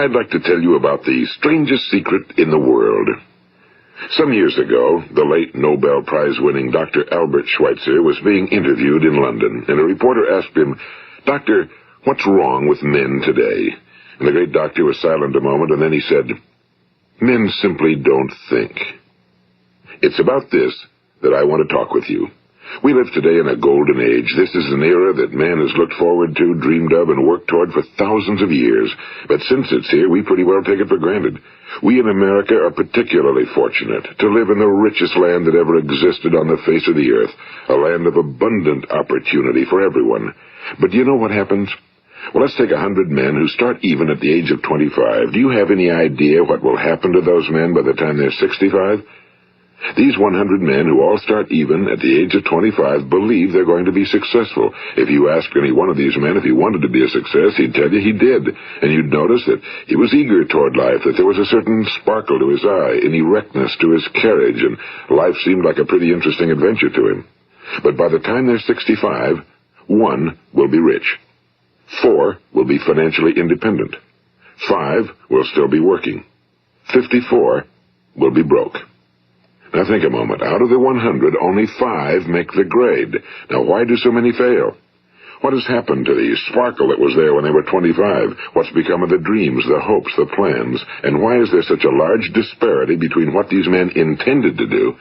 I'd like to tell you about the strangest secret in the world. Some years ago, the late Nobel Prize-winning Dr. Albert Schweitzer was being interviewed in London, and a reporter asked him, "Doctor, what's wrong with men today?" And the great doctor was silent a moment, and then he said, "Men simply don't think." It's about this that I want to talk with you. We live today in a golden age. This is an era that man has looked forward to, dreamed of, and worked toward for thousands of years. But since it's here, we pretty well take it for granted. We in America are particularly fortunate to live in the richest land that ever existed on the face of the earth, a land of abundant opportunity for everyone. But do you know what happens? Well, let's take 100 men who start even at the age of 25. Do you have any idea what will happen to those men by the time they're 65? These 100 men who all start even at the age of 25 believe they're going to be successful. If you asked any one of these men if he wanted to be a success, he'd tell you he did. And you'd notice that he was eager toward life, that there was a certain sparkle to his eye, an erectness to his carriage, and life seemed like a pretty interesting adventure to him. But by the time they're 65, 1 will be rich. 4 will be financially independent. 5 will still be working. 54 will be broke. Now think a moment. Out of the 100, only 5 make the grade. Now why do so many fail? What has happened to the sparkle that was there when they were 25? What's become of the dreams, the hopes, the plans? And why is there such a large disparity between what these men intended to do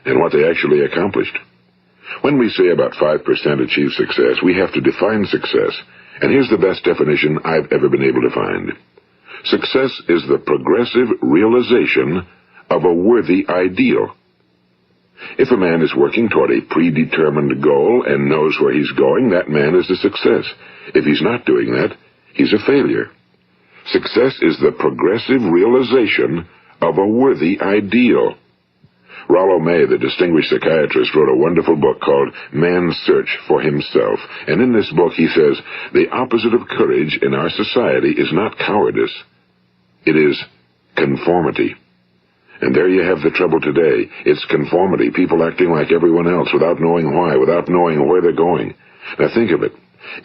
and what they actually accomplished? When we say about 5% achieve success, we have to define success. And here's the best definition I've ever been able to find. Success is the progressive realization of a worthy ideal. If a man is working toward a predetermined goal and knows where he's going, that man is a success. If he's not doing that, he's a failure. Success is the progressive realization of a worthy ideal. Rollo May, the distinguished psychiatrist, wrote a wonderful book called Man's Search for Himself. And in this book he says, the opposite of courage in our society is not cowardice. It is conformity. And there you have the trouble today. It's conformity, people acting like everyone else without knowing why, without knowing where they're going. Now think of it.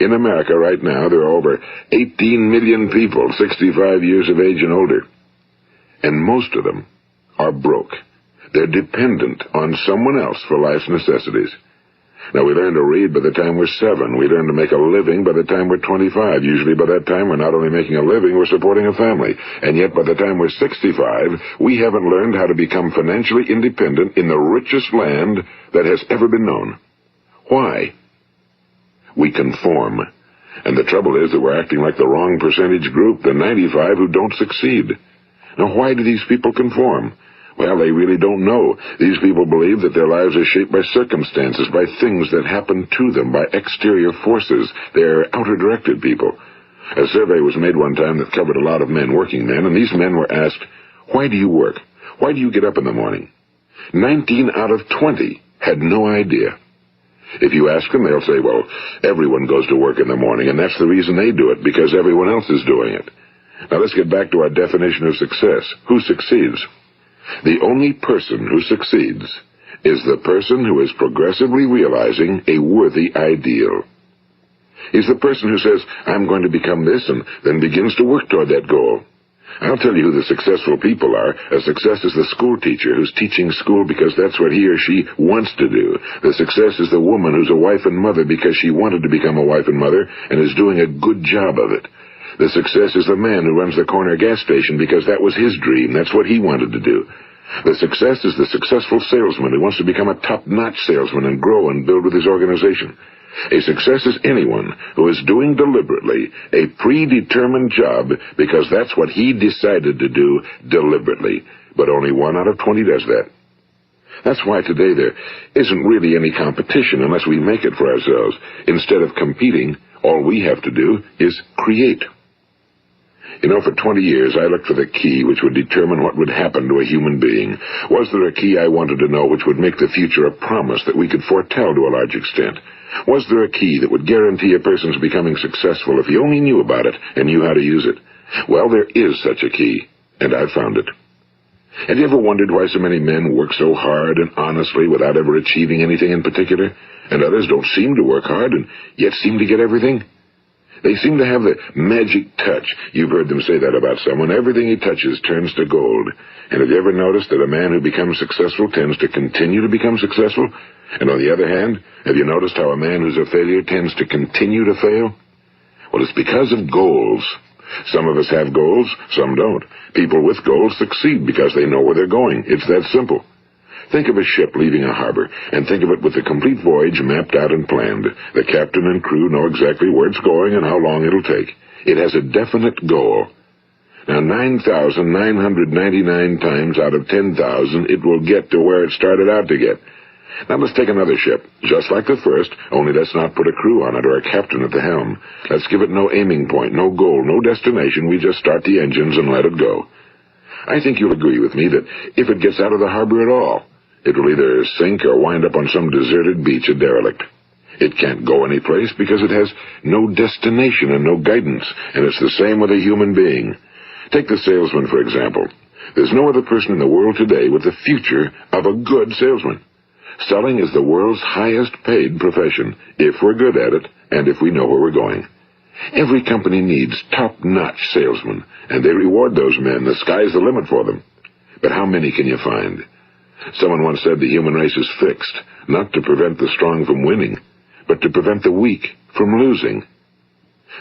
In America right now, there are over 18 million people 65 years of age and older. And most of them are broke. They're dependent on someone else for life's necessities. Now, we learn to read by the time we're 7. We learn to make a living by the time we're 25. Usually by that time, we're not only making a living, we're supporting a family. And yet, by the time we're 65, we haven't learned how to become financially independent in the richest land that has ever been known. Why? We conform. And the trouble is that we're acting like the wrong percentage group, the 95 who don't succeed. Now, why do these people conform? Well, they really don't know. These people believe that their lives are shaped by circumstances, by things that happen to them, by exterior forces. They're outer-directed people. A survey was made one time that covered a lot of men, working men, and these men were asked, "Why do you work? Why do you get up in the morning?" 19 out of 20 had no idea. If you ask them, they'll say, well, everyone goes to work in the morning, and that's the reason they do it, because everyone else is doing it. Now let's get back to our definition of success. Who succeeds? The only person who succeeds is the person who is progressively realizing a worthy ideal. He's the person who says, I'm going to become this, and then begins to work toward that goal. I'll tell you who the successful people are. A success is the school teacher who's teaching school because that's what he or she wants to do. The success is the woman who's a wife and mother because she wanted to become a wife and mother and is doing a good job of it. The success is the man who runs the corner gas station because that was his dream. That's what he wanted to do. The success is the successful salesman who wants to become a top-notch salesman and grow and build with his organization. A success is anyone who is doing deliberately a predetermined job because that's what he decided to do deliberately. But only 1 out of 20 does that. That's why today there isn't really any competition unless we make it for ourselves. Instead of competing, all we have to do is create. You know, for 20 years, I looked for the key which would determine what would happen to a human being. Was there a key I wanted to know which would make the future a promise that we could foretell to a large extent? Was there a key that would guarantee a person's becoming successful if he only knew about it and knew how to use it? Well, there is such a key, and I've found it. Have you ever wondered why so many men work so hard and honestly without ever achieving anything in particular, and others don't seem to work hard and yet seem to get everything? They seem to have the magic touch. You've heard them say that about someone. Everything he touches turns to gold. And have you ever noticed that a man who becomes successful tends to continue to become successful? And on the other hand, have you noticed how a man who's a failure tends to continue to fail? Well, it's because of goals. Some of us have goals, some don't. People with goals succeed because they know where they're going. It's that simple. Think of a ship leaving a harbor, and think of it with the complete voyage mapped out and planned. The captain and crew know exactly where it's going and how long it'll take. It has a definite goal. Now, 9,999 times out of 10,000, it will get to where it started out to get. Now let's take another ship, just like the first, only let's not put a crew on it or a captain at the helm. Let's give it no aiming point, no goal, no destination. We just start the engines and let it go. I think you'll agree with me that if it gets out of the harbor at all, it will either sink or wind up on some deserted beach, a derelict. It can't go anyplace because it has no destination and no guidance, and it's the same with a human being. Take the salesman, for example. There's no other person in the world today with the future of a good salesman. Selling is the world's highest paid profession, if we're good at it and if we know where we're going. Every company needs top-notch salesmen, and they reward those men. The sky's the limit for them. But how many can you find? Someone once said the human race is fixed, not to prevent the strong from winning, but to prevent the weak from losing.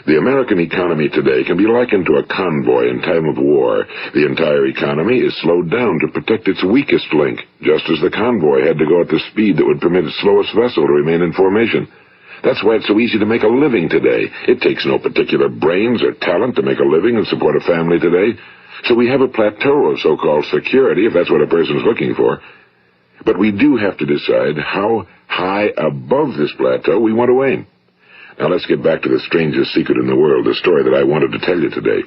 The American economy today can be likened to a convoy in time of war. The entire economy is slowed down to protect its weakest link, just as the convoy had to go at the speed that would permit its slowest vessel to remain in formation. That's why it's so easy to make a living today. It takes no particular brains or talent to make a living and support a family today. So we have a plateau of so-called security, if that's what a person's looking for. But we do have to decide how high above this plateau we want to aim. Now let's get back to the strangest secret in the world, the story that I wanted to tell you today.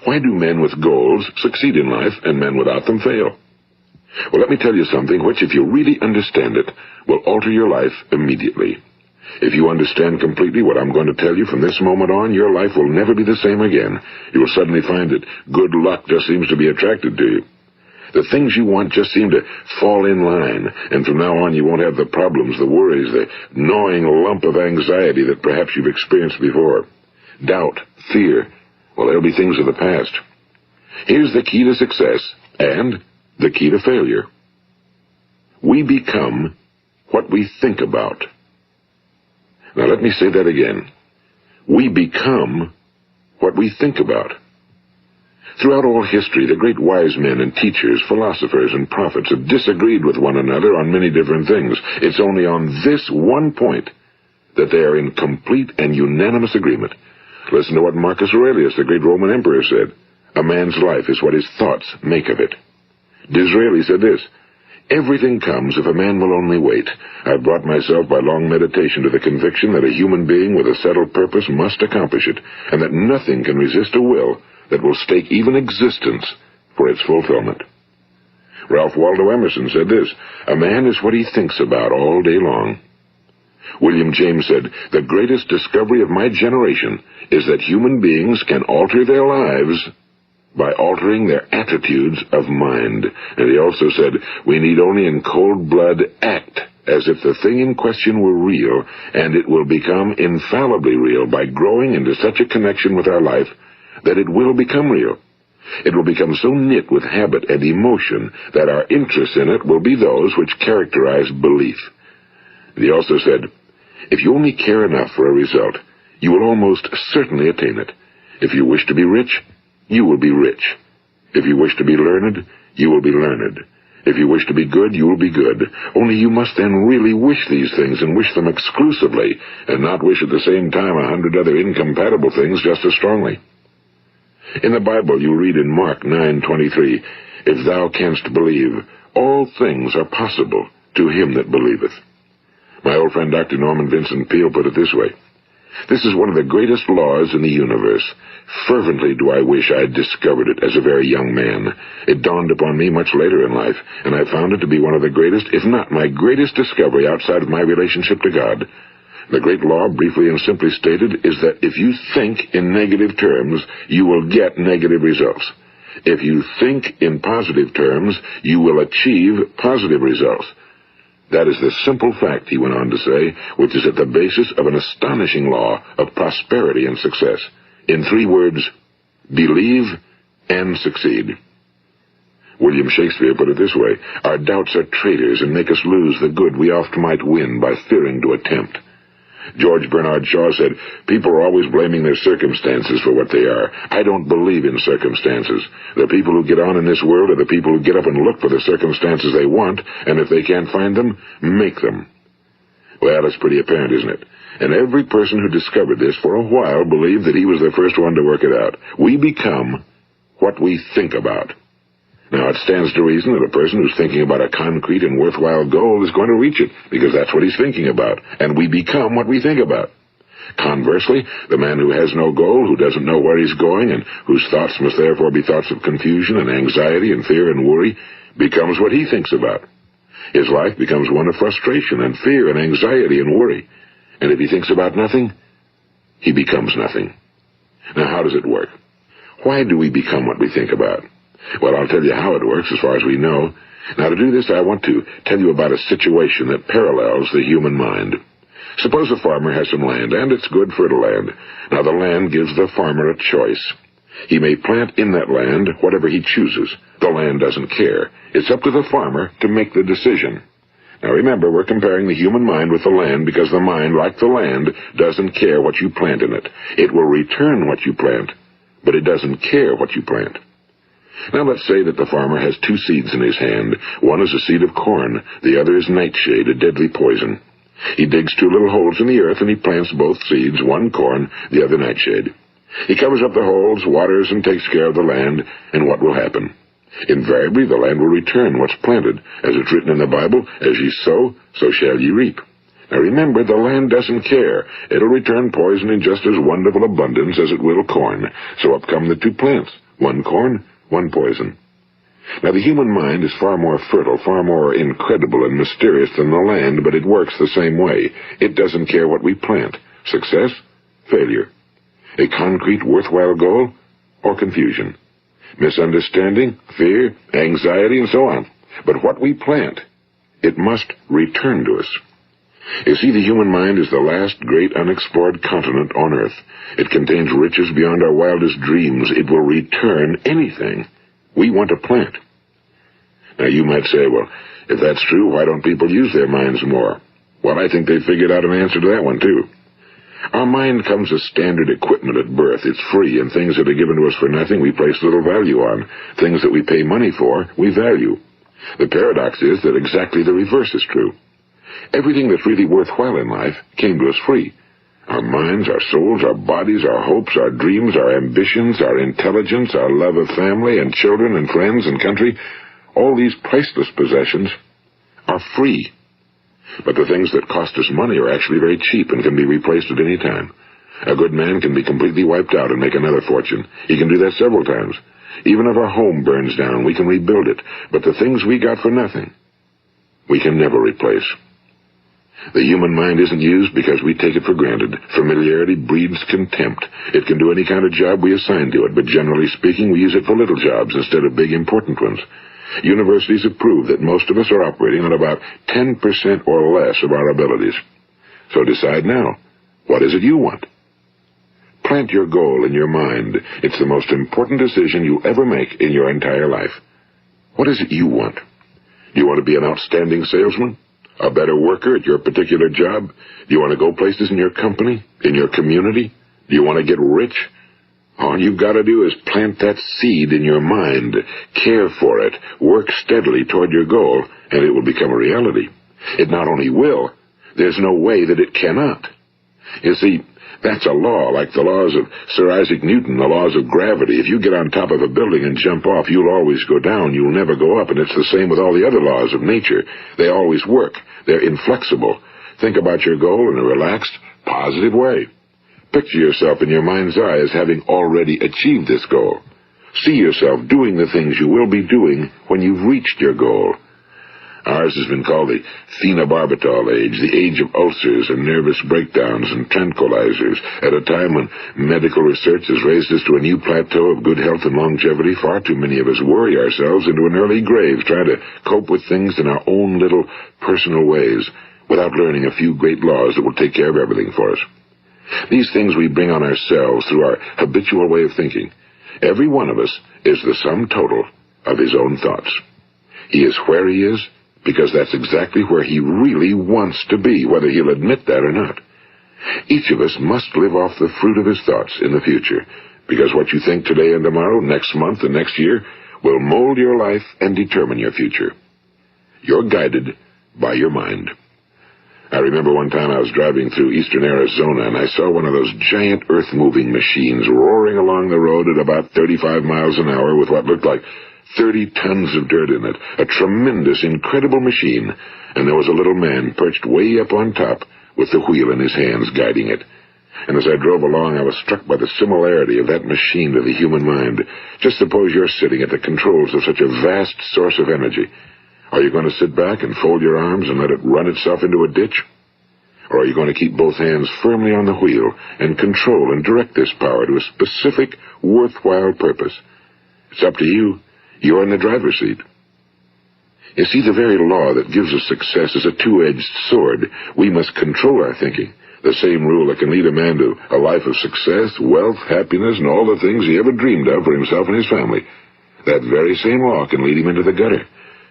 Why do men with goals succeed in life and men without them fail? Well, let me tell you something which, if you really understand it, will alter your life immediately. If you understand completely what I'm going to tell you from this moment on, your life will never be the same again. You will suddenly find that good luck just seems to be attracted to you. The things you want just seem to fall in line, and from now on you won't have the problems, the worries, the gnawing lump of anxiety that perhaps you've experienced before. Doubt, fear, well, they'll be things of the past. Here's the key to success and the key to failure. We become what we think about. Now let me say that again. We become what we think about. Throughout all history, the great wise men and teachers, philosophers and prophets have disagreed with one another on many different things. It's only on this one point that they are in complete and unanimous agreement. Listen to what Marcus Aurelius, the great Roman emperor, said. A man's life is what his thoughts make of it. Disraeli said this, everything comes if a man will only wait. I've brought myself by long meditation to the conviction that a human being with a settled purpose must accomplish it, and that nothing can resist a will that will stake even existence for its fulfillment. Ralph Waldo Emerson said this, a man is what he thinks about all day long. William James said, the greatest discovery of my generation is that human beings can alter their lives by altering their attitudes of mind. And he also said, we need only in cold blood act as if the thing in question were real, and it will become infallibly real by growing into such a connection with our life that it will become real. It will become so knit with habit and emotion that our interest in it will be those which characterize belief. And he also said, if you only care enough for a result, you will almost certainly attain it. If you wish to be rich, you will be rich. If you wish to be learned, you will be learned. If you wish to be good, you will be good. Only you must then really wish these things and wish them exclusively, and not wish at the same time 100 other incompatible things just as strongly. In the Bible you read in Mark 9:23, if thou canst believe, all things are possible to him that believeth. My old friend Dr. Norman Vincent Peale put it this way, this is one of the greatest laws in the universe. Fervently do I wish I had discovered it as a very young man. It dawned upon me much later in life, and I found it to be one of the greatest, if not my greatest discovery outside of my relationship to God. The great law, briefly and simply stated, is that if you think in negative terms, you will get negative results. If you think in positive terms, you will achieve positive results. That is the simple fact, he went on to say, which is at the basis of an astonishing law of prosperity and success. In 3 words, believe and succeed. William Shakespeare put it this way: our doubts are traitors and make us lose the good we oft might win by fearing to attempt. George Bernard Shaw said, people are always blaming their circumstances for what they are. I don't believe in circumstances. The people who get on in this world are the people who get up and look for the circumstances they want, and if they can't find them, make them. Well, it's pretty apparent, isn't it? And every person who discovered this for a while believed that he was the first one to work it out. We become what we think about. Now, it stands to reason that a person who's thinking about a concrete and worthwhile goal is going to reach it, because that's what he's thinking about, and we become what we think about. Conversely, the man who has no goal, who doesn't know where he's going, and whose thoughts must therefore be thoughts of confusion and anxiety and fear and worry, becomes what he thinks about. His life becomes one of frustration and fear and anxiety and worry. And if he thinks about nothing, he becomes nothing. Now, how does it work? Why do we become what we think about? Well, I'll tell you how it works as far as we know. Now, to do this, I want to tell you about a situation that parallels the human mind. Suppose a farmer has some land, and it's good fertile land. Now, the land gives the farmer a choice. He may plant in that land whatever he chooses. The land doesn't care. It's up to the farmer to make the decision. Now, remember, we're comparing the human mind with the land because the mind, like the land, doesn't care what you plant in it. It will return what you plant, but it doesn't care what you plant. Now, let's say that the farmer has 2 seeds in his hand. One is a seed of corn. The other is nightshade, a deadly poison. He digs 2 little holes in the earth, and he plants both seeds, one corn, the other nightshade. He covers up the holes, waters, and takes care of the land, and what will happen? Invariably, the land will return what's planted. As it's written in the Bible, as ye sow, so shall ye reap. Now remember, the land doesn't care. It'll return poison in just as wonderful abundance as it will corn. So up come the 2 plants, one corn, one poison. Now, the human mind is far more fertile, far more incredible and mysterious than the land, but it works the same way. It doesn't care what we plant. Success, failure. A concrete, worthwhile goal, or confusion. Misunderstanding, fear, anxiety, and so on. But what we plant, it must return to us. You see, the human mind is the last great unexplored continent on Earth. It contains riches beyond our wildest dreams. It will return anything we want to plant. Now, you might say, well, if that's true, why don't people use their minds more? Well, I think they figured out an answer to that one, too. Our mind comes as standard equipment at birth. It's free, and things that are given to us for nothing we place little value on. Things that we pay money for, we value. The paradox is that exactly the reverse is true. Everything that's really worthwhile in life came to us free. Our minds, our souls, our bodies, our hopes, our dreams, our ambitions, our intelligence, our love of family and children and friends and country, all these priceless possessions are free. But the things that cost us money are actually very cheap and can be replaced at any time. A good man can be completely wiped out and make another fortune. He can do that several times. Even if our home burns down, we can rebuild it. But the things we got for nothing, we can never replace. The human mind isn't used because we take it for granted. Familiarity breeds contempt. It can do any kind of job we assign to it, but generally speaking, we use it for little jobs instead of big, important ones. Universities have proved that most of us are operating on about 10% or less of our abilities. So decide now, what is it you want? Plant your goal in your mind. It's the most important decision you'll ever make in your entire life. What is it you want? Do you want to be an outstanding salesman? A better worker at your particular job? Do you want to go places in your company? In your community? Do you want to get rich? All you've got to do is plant that seed in your mind, care for it, work steadily toward your goal, and it will become a reality. It not only will, there's no way that it cannot. You see, that's a law, like the laws of Sir Isaac Newton, the laws of gravity. If you get on top of a building and jump off, you'll always go down. You'll never go up, and it's the same with all the other laws of nature. They always work. They're inflexible. Think about your goal in a relaxed, positive way. Picture yourself in your mind's eye as having already achieved this goal. See yourself doing the things you will be doing when you've reached your goal. Ours has been called the phenobarbital age, the age of ulcers and nervous breakdowns and tranquilizers. At a time when medical research has raised us to a new plateau of good health and longevity, far too many of us worry ourselves into an early grave trying to cope with things in our own little personal ways without learning a few great laws that will take care of everything for us. These things we bring on ourselves through our habitual way of thinking. Every one of us is the sum total of his own thoughts. He is where he is because that's exactly where he really wants to be, whether he'll admit that or not. Each of us must live off the fruit of his thoughts in the future, because what you think today and tomorrow, next month and next year, will mold your life and determine your future. You're guided by your mind. I remember one time I was driving through eastern Arizona, and I saw one of those giant earth-moving machines roaring along the road at about 35 miles an hour with what looked like 30 tons of dirt in it. A tremendous, incredible machine, and there was a little man perched way up on top with the wheel in his hands guiding it. And as I drove along, I was struck by the similarity of that machine to the human mind. Just suppose you're sitting at the controls of such a vast source of energy. Are you going to sit back and fold your arms and let it run itself into a ditch? Or are you going to keep both hands firmly on the wheel and control and direct this power to a specific, worthwhile purpose? It's up to you. You're in the driver's seat. You see, the very law that gives us success is a two-edged sword. We must control our thinking. The same rule that can lead a man to a life of success, wealth, happiness, and all the things he ever dreamed of for himself and his family. That very same law can lead him into the gutter.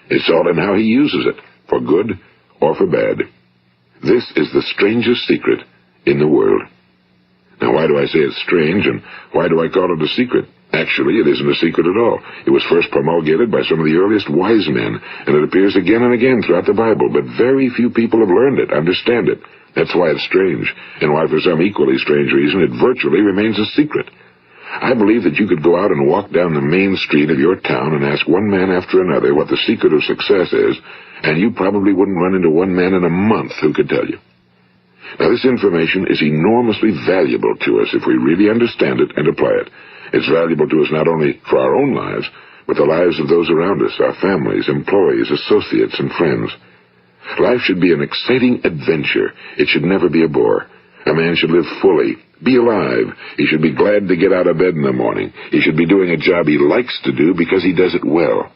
It's all in how he uses it, for good or for bad. This is the strangest secret in the world. Now, why do I say it's strange, and why do I call it a secret? Actually, it isn't a secret at all. It was first promulgated by some of the earliest wise men, and it appears again and again throughout the Bible, but very few people have learned it, understand it. That's why it's strange, and why for some equally strange reason it virtually remains a secret. I believe that you could go out and walk down the main street of your town and ask one man after another what the secret of success is, and you probably wouldn't run into one man in a month who could tell you. Now, this information is enormously valuable to us if we really understand it and apply it. It's valuable to us not only for our own lives, but the lives of those around us, our families, employees, associates, and friends. Life should be an exciting adventure. It should never be a bore. A man should live fully, be alive. He should be glad to get out of bed in the morning. He should be doing a job he likes to do because he does it well.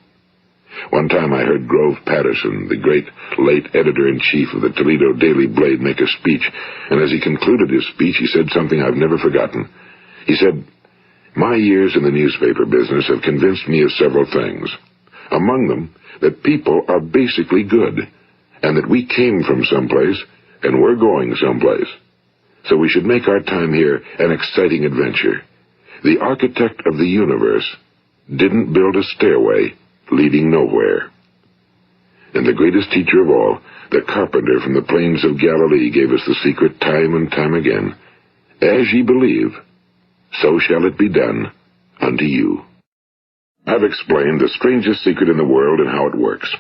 One time I heard Grove Patterson, the great late editor-in-chief of the Toledo Daily Blade, make a speech, and as he concluded his speech, he said something I've never forgotten. He said, "My years in the newspaper business have convinced me of several things. Among them, that people are basically good, and that we came from someplace, and we're going someplace. So we should make our time here an exciting adventure. The architect of the universe didn't build a stairway leading nowhere." And the greatest teacher of all, the carpenter from the plains of Galilee, gave us the secret time and time again. As ye believe, so shall it be done unto you. I've explained the strangest secret in the world and how it works.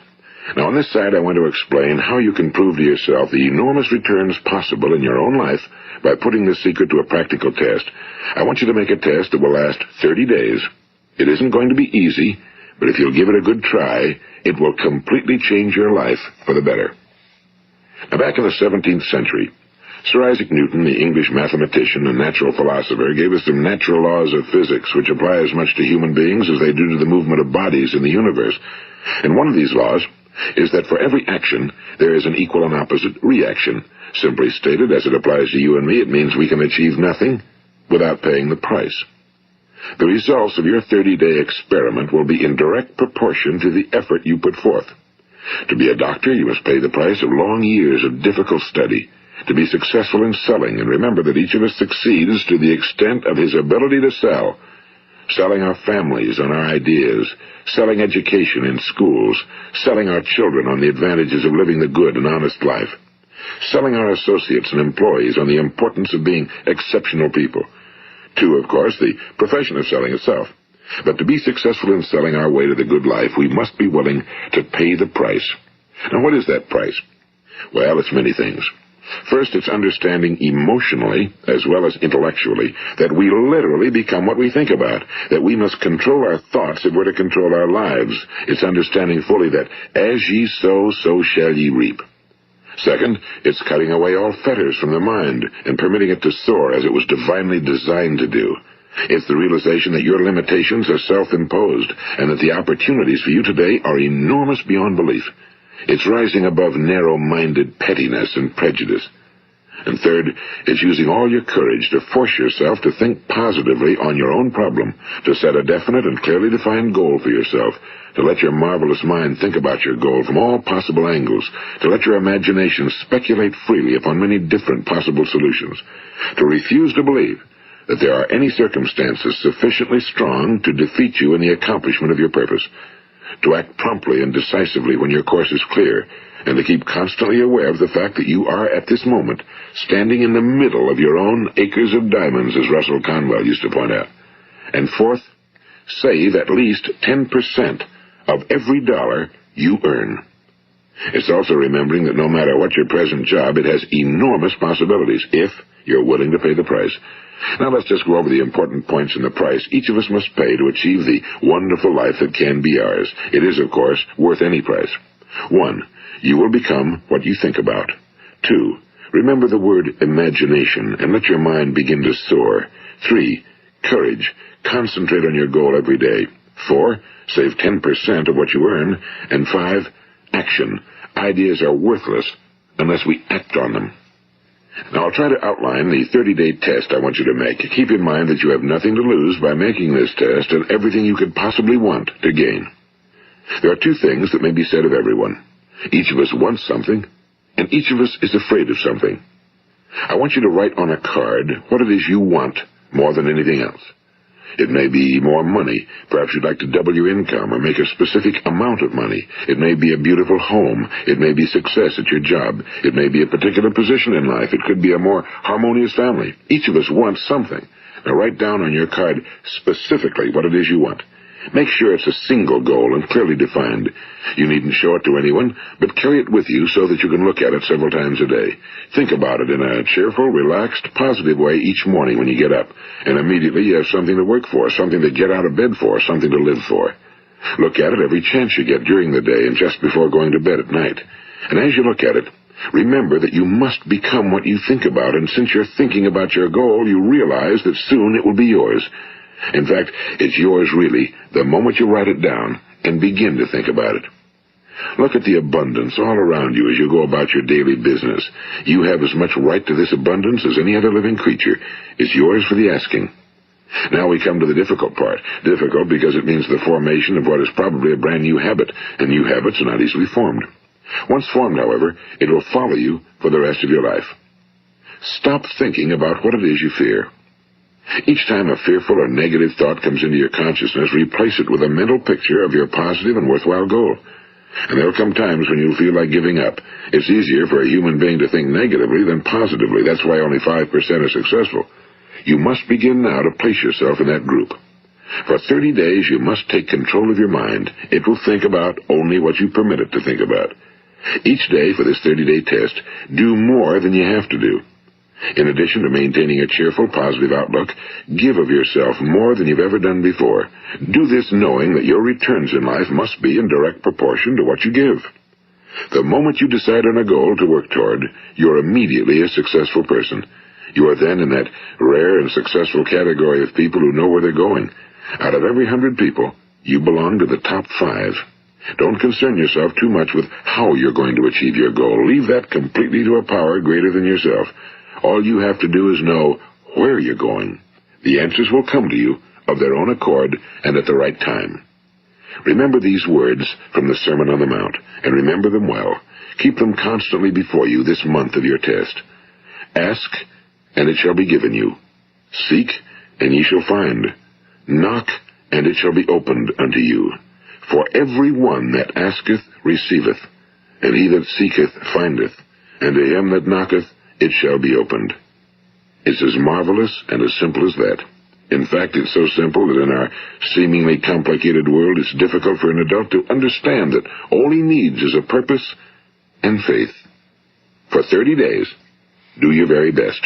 Now, on this side, I want to explain how you can prove to yourself the enormous returns possible in your own life by putting this secret to a practical test. I want you to make a test that will last 30 days. It isn't going to be easy, but if you'll give it a good try, it will completely change your life for the better. Now, back in the 17th century, Sir Isaac Newton, the English mathematician and natural philosopher, gave us some natural laws of physics which apply as much to human beings as they do to the movement of bodies in the universe. And one of these laws is that for every action, there is an equal and opposite reaction. Simply stated, as it applies to you and me, it means we can achieve nothing without paying the price. The results of your 30-day experiment will be in direct proportion to the effort you put forth. To be a doctor, you must pay the price of long years of difficult study. To be successful in selling, and remember that each of us succeeds to the extent of his ability to sell. Selling our families on our ideas, selling education in schools, selling our children on the advantages of living the good and honest life, selling our associates and employees on the importance of being exceptional people. To, of course, the profession of selling itself. But to be successful in selling our way to the good life, we must be willing to pay the price. Now, what is that price? Well, it's many things. First, it's understanding emotionally, as well as intellectually, that we literally become what we think about, that we must control our thoughts if we're to control our lives. It's understanding fully that as ye sow, so shall ye reap. Second, it's cutting away all fetters from the mind and permitting it to soar as it was divinely designed to do. It's the realization that your limitations are self-imposed and that the opportunities for you today are enormous beyond belief. It's rising above narrow-minded pettiness and prejudice. And third, it's using all your courage to force yourself to think positively on your own problem, to set a definite and clearly defined goal for yourself, to let your marvelous mind think about your goal from all possible angles, to let your imagination speculate freely upon many different possible solutions, to refuse to believe that there are any circumstances sufficiently strong to defeat you in the accomplishment of your purpose, to act promptly and decisively when your course is clear, and to keep constantly aware of the fact that you are, at this moment, standing in the middle of your own acres of diamonds, as Russell Conwell used to point out. And fourth, save at least 10% of every dollar you earn. It's also remembering that no matter what your present job, it has enormous possibilities, if you're willing to pay the price. Now let's just go over the important points in the price each of us must pay to achieve the wonderful life that can be ours. It is, of course, worth any price. 1. You will become what you think about. 2. Remember the word imagination and let your mind begin to soar. 3. Courage. Concentrate on your goal every day. 4. Save 10% of what you earn. And 5. Action. Ideas are worthless unless we act on them. Now, I'll try to outline the 30-day test I want you to make. Keep in mind that you have nothing to lose by making this test and everything you could possibly want to gain. There are 2 things that may be said of everyone. Each of us wants something, and each of us is afraid of something. I want you to write on a card what it is you want more than anything else. It may be more money. Perhaps you'd like to double your income or make a specific amount of money. It may be a beautiful home. It may be success at your job. It may be a particular position in life. It could be a more harmonious family. Each of us wants something. Now write down on your card specifically what it is you want. Make sure it's a single goal and clearly defined. You needn't show it to anyone, but carry it with you so that you can look at it several times a day. Think about it in a cheerful, relaxed, positive way each morning when you get up, and immediately you have something to work for, something to get out of bed for, something to live for. Look at it every chance you get during the day and just before going to bed at night. And as you look at it, remember that you must become what you think about, and since you're thinking about your goal, you realize that soon it will be yours. In fact, it's yours really the moment you write it down and begin to think about it. Look at the abundance all around you as you go about your daily business. You have as much right to this abundance as any other living creature. It's yours for the asking. Now we come to the difficult part. Difficult because it means the formation of what is probably a brand new habit, and new habits are not easily formed. Once formed, however, it will follow you for the rest of your life. Stop thinking about what it is you fear. Each time a fearful or negative thought comes into your consciousness, replace it with a mental picture of your positive and worthwhile goal. And there will come times when you'll feel like giving up. It's easier for a human being to think negatively than positively. That's why only 5% are successful. You must begin now to place yourself in that group. For 30 days, you must take control of your mind. It will think about only what you permit it to think about. Each day for this 30-day test, do more than you have to do. In addition to maintaining a cheerful, positive outlook, give of yourself more than you've ever done before. Do this knowing that your returns in life must be in direct proportion to what you give. The moment you decide on a goal to work toward, you're immediately a successful person. You are then in that rare and successful category of people who know where they're going. Out of every 100 people, you belong to the top 5. Don't concern yourself too much with how you're going to achieve your goal. Leave that completely to a power greater than yourself. All you have to do is know where you're going. The answers will come to you of their own accord and at the right time. Remember these words from the Sermon on the Mount, and remember them well. Keep them constantly before you this month of your test. Ask, and it shall be given you. Seek, and ye shall find. Knock, and it shall be opened unto you. For every one that asketh receiveth, and he that seeketh findeth, and to him that knocketh it shall be opened. It's as marvelous and as simple as that. In fact, it's so simple that in our seemingly complicated world, it's difficult for an adult to understand that all he needs is a purpose and faith. For 30 days, Do your very best.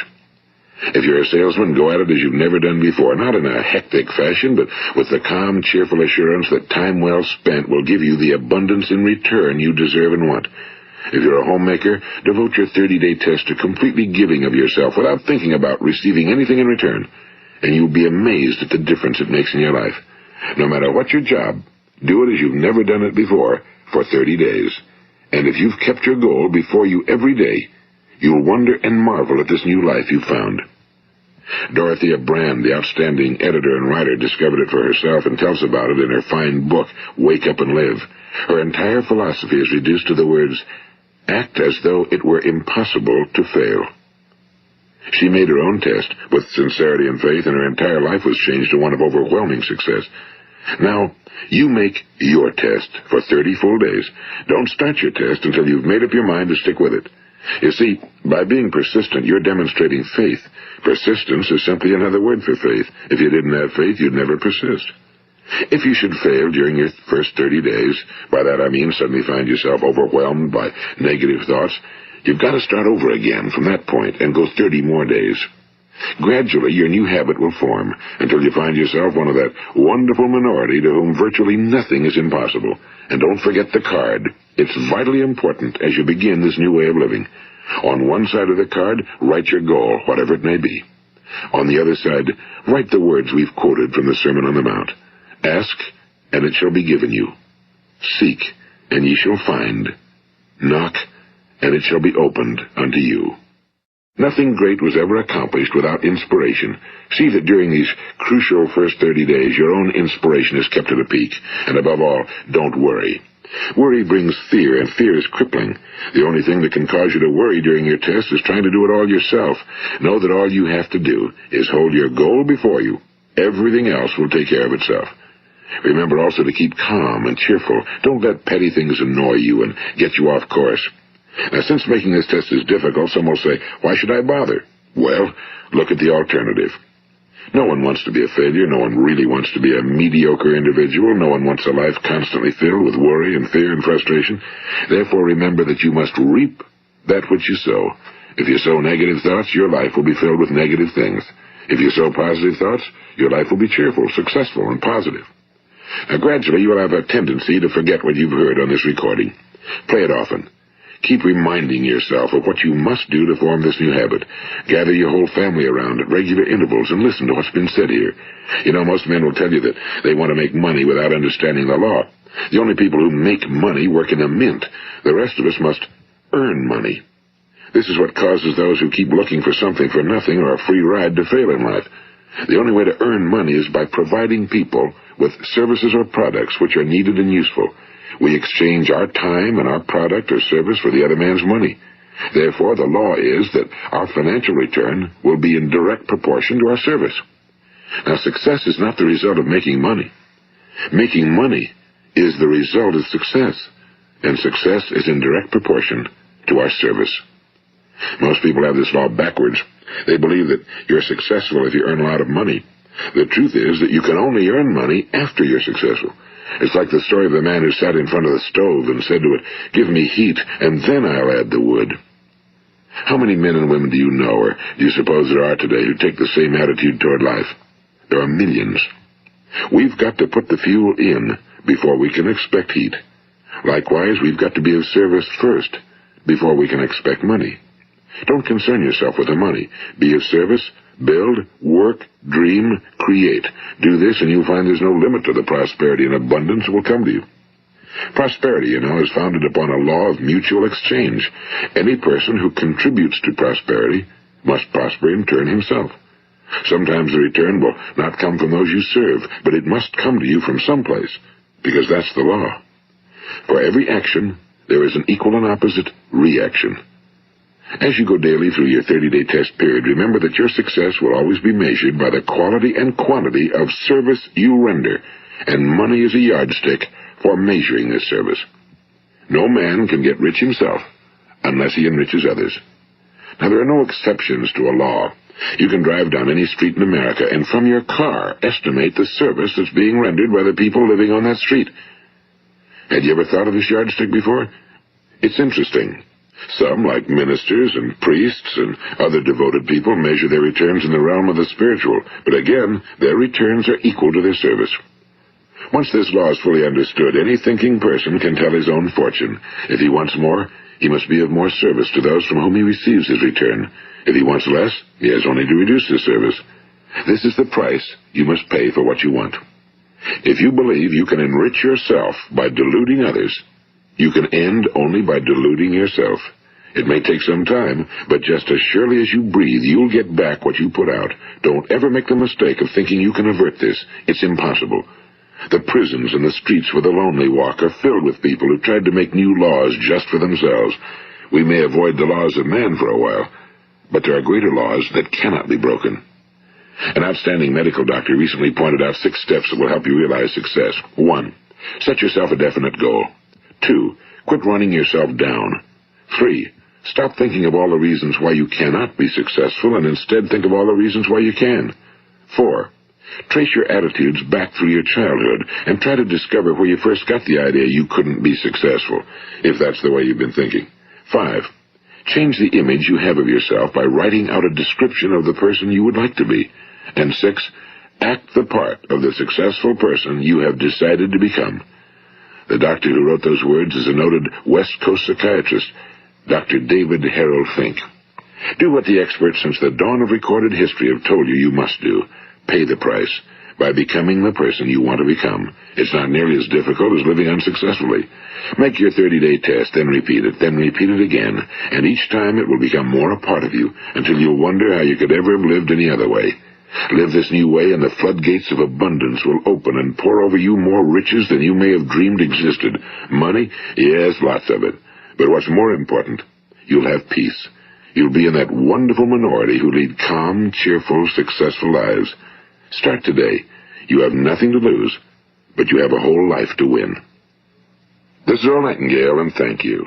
If you're a salesman, go at it as you've never done before, not in a hectic fashion, but with the calm, cheerful assurance that time well spent will give you the abundance in return you deserve and want. If you're a homemaker, devote your 30-day test to completely giving of yourself without thinking about receiving anything in return, and you'll be amazed at the difference it makes in your life. No matter what your job, do it as you've never done it before for 30 days. And if you've kept your goal before you every day, you'll wonder and marvel at this new life you've found. Dorothea Brand, the outstanding editor and writer, discovered it for herself and tells about it in her fine book, Wake Up and Live. Her entire philosophy is reduced to the words, act as though it were impossible to fail. She made her own test with sincerity and faith, and her entire life was changed to one of overwhelming success. Now, you make your test for 30 full days. Don't start your test until you've made up your mind to stick with it. You see, by being persistent, you're demonstrating faith. Persistence is simply another word for faith. If you didn't have faith, you'd never persist. If you should fail during your first 30 days, by that I mean suddenly find yourself overwhelmed by negative thoughts, you've got to start over again from that point and go 30 more days. Gradually, your new habit will form until you find yourself one of that wonderful minority to whom virtually nothing is impossible. And don't forget the card. It's vitally important as you begin this new way of living. On one side of the card, write your goal, whatever it may be. On the other side, write the words we've quoted from the Sermon on the Mount. Ask, and it shall be given you. Seek, and ye shall find. Knock, and it shall be opened unto you. Nothing great was ever accomplished without inspiration. See that during these crucial first 30 days, your own inspiration is kept at a peak. And above all, don't worry. Worry brings fear, and fear is crippling. The only thing that can cause you to worry during your test is trying to do it all yourself. Know that all you have to do is hold your goal before you. Everything else will take care of itself. Remember also to keep calm and cheerful. Don't let petty things annoy you and get you off course. Now, since making this test is difficult, some will say, why should I bother? Well, look at the alternative. No one wants to be a failure. No one really wants to be a mediocre individual. No one wants a life constantly filled with worry and fear and frustration. Therefore, remember that you must reap that which you sow. If you sow negative thoughts, your life will be filled with negative things. If you sow positive thoughts, your life will be cheerful, successful, and positive. Now, gradually, you will have a tendency to forget what you've heard on this recording. Play it often. Keep reminding yourself of what you must do to form this new habit. Gather your whole family around at regular intervals and listen to what's been said here. You know, most men will tell you that they want to make money without understanding the law. The only people who make money work in a mint. The rest of us must earn money. This is what causes those who keep looking for something for nothing or a free ride to fail in life. The only way to earn money is by providing people with services or products which are needed and useful. We exchange our time and our product or service for the other man's money. Therefore, the law is that our financial return will be in direct proportion to our service. Now, success is not the result of making money. Making money is the result of success, and success is in direct proportion to our service. Most people have this law backwards. They believe that you're successful if you earn a lot of money. The truth is that you can only earn money after you're successful. It's like the story of the man who sat in front of the stove and said to it, give me heat, and then I'll add the wood. How many men and women do you know, or do you suppose there are today, who take the same attitude toward life? There are millions. We've got to put the fuel in before we can expect heat. Likewise, we've got to be of service first before we can expect money. Don't concern yourself with the money. Be of service, build, work, dream, create. Do this and you'll find there's no limit to the prosperity and abundance that will come to you. Prosperity, is founded upon a law of mutual exchange. Any person who contributes to prosperity must prosper in turn himself. Sometimes the return will not come from those you serve, but it must come to you from someplace, because that's the law. For every action, there is an equal and opposite reaction. As you go daily through your 30-day test period, remember that your success will always be measured by the quality and quantity of service you render, and money is a yardstick for measuring this service. No man can get rich himself unless he enriches others. Now, there are no exceptions to a law. You can drive down any street in America and from your car estimate the service that's being rendered by the people living on that street. Had you ever thought of this yardstick before? It's interesting. Some, like ministers and priests and other devoted people, measure their returns in the realm of the spiritual, but again, their returns are equal to their service. Once this law is fully understood, any thinking person can tell his own fortune. If he wants more, he must be of more service to those from whom he receives his return. If he wants less, he has only to reduce his service. This is the price you must pay for what you want. If you believe you can enrich yourself by deluding others, you can end only by deluding yourself. It may take some time, but just as surely as you breathe, you'll get back what you put out. Don't ever make the mistake of thinking you can avert this. It's impossible. The prisons and the streets where the lonely walk are filled with people who tried to make new laws just for themselves. We may avoid the laws of man for a while, but there are greater laws that cannot be broken. An outstanding medical doctor recently pointed out 6 steps that will help you realize success. 1. Set yourself a definite goal. 2. Quit running yourself down. 3. Stop thinking of all the reasons why you cannot be successful and instead think of all the reasons why you can. 4. Trace your attitudes back through your childhood and try to discover where you first got the idea you couldn't be successful, if that's the way you've been thinking. 5. Change the image you have of yourself by writing out a description of the person you would like to be. And 6. Act the part of the successful person you have decided to become. The doctor who wrote those words is a noted West Coast psychiatrist, Dr. David Harold Fink. Do what the experts since the dawn of recorded history have told you you must do. Pay the price by becoming the person you want to become. It's not nearly as difficult as living unsuccessfully. Make your 30-day test, then repeat it again, and each time it will become more a part of you until you'll wonder how you could ever have lived any other way. Live this new way, and the floodgates of abundance will open and pour over you more riches than you may have dreamed existed. Money? Yes, lots of it. But what's more important, you'll have peace. You'll be in that wonderful minority who lead calm, cheerful, successful lives. Start today. You have nothing to lose, but you have a whole life to win. This is Earl Nightingale, and thank you.